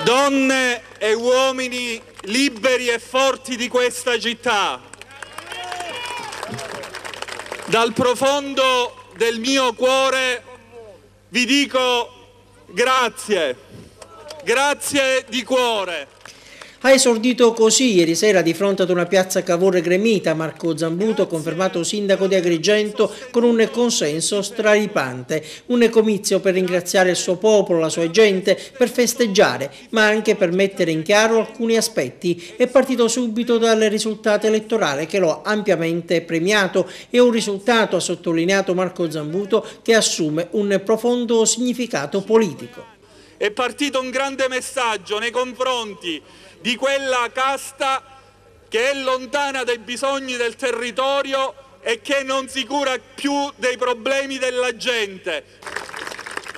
donne e uomini liberi e forti di questa città, dal profondo del mio cuore vi dico grazie, grazie di cuore. Ha esordito così ieri sera di fronte ad una piazza Cavour gremita Marco Zambuto, confermato sindaco di Agrigento, con un consenso straripante. Un comizio per ringraziare il suo popolo, la sua gente, per festeggiare, ma anche per mettere in chiaro alcuni aspetti. È partito subito dal risultato elettorale che lo ha ampiamente premiato. È un risultato, ha sottolineato Marco Zambuto, che assume un profondo significato politico. È partito un grande messaggio nei confronti di quella casta che è lontana dai bisogni del territorio e che non si cura più dei problemi della gente.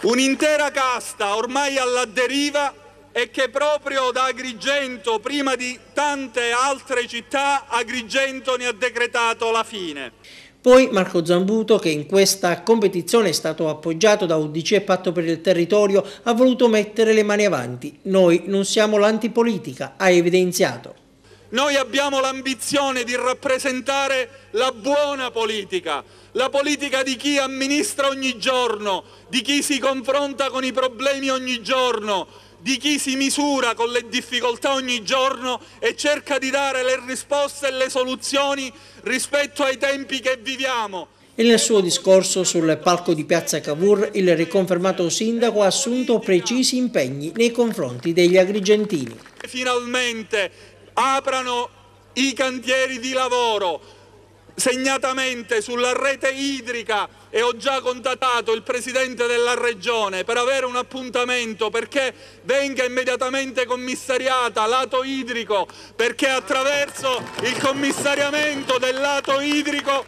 Un'intera casta ormai alla deriva e che proprio da Agrigento, prima di tante altre città, Agrigento ne ha decretato la fine. Poi Marco Zambuto, che in questa competizione è stato appoggiato da UDC e Patto per il Territorio, ha voluto mettere le mani avanti. Noi non siamo l'antipolitica, ha evidenziato. Noi abbiamo l'ambizione di rappresentare la buona politica, la politica di chi amministra ogni giorno, di chi si confronta con i problemi ogni giorno, di chi si misura con le difficoltà ogni giorno e cerca di dare le risposte e le soluzioni rispetto ai tempi che viviamo. E nel suo discorso sul palco di Piazza Cavour il riconfermato sindaco ha assunto precisi impegni nei confronti degli agrigentini. Finalmente aprano i cantieri di lavoro, segnatamente sulla rete idrica, e ho già contattato il Presidente della Regione per avere un appuntamento perché venga immediatamente commissariata lato idrico, perché attraverso il commissariamento del lato idrico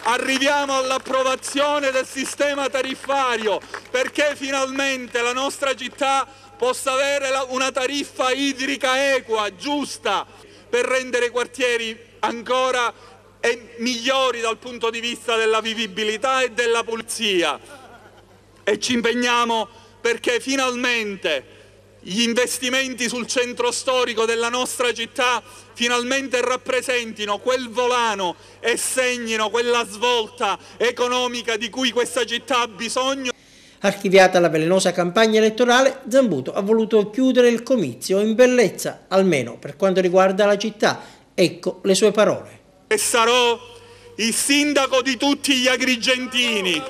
arriviamo all'approvazione del sistema tariffario, perché finalmente la nostra città possa avere una tariffa idrica equa, giusta, per rendere i quartieri ancora migliori dal punto di vista della vivibilità e della pulizia. E ci impegniamo perché finalmente gli investimenti sul centro storico della nostra città finalmente rappresentino quel volano e segnino quella svolta economica di cui questa città ha bisogno. Archiviata la velenosa campagna elettorale, Zambuto ha voluto chiudere il comizio in bellezza, almeno per quanto riguarda la città. Ecco le sue parole. E sarò il sindaco di tutti gli agrigentini.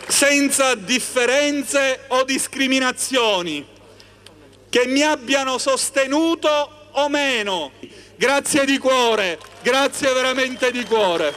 Senza differenze o discriminazioni, che mi abbiano sostenuto o meno. Grazie di cuore, grazie veramente di cuore.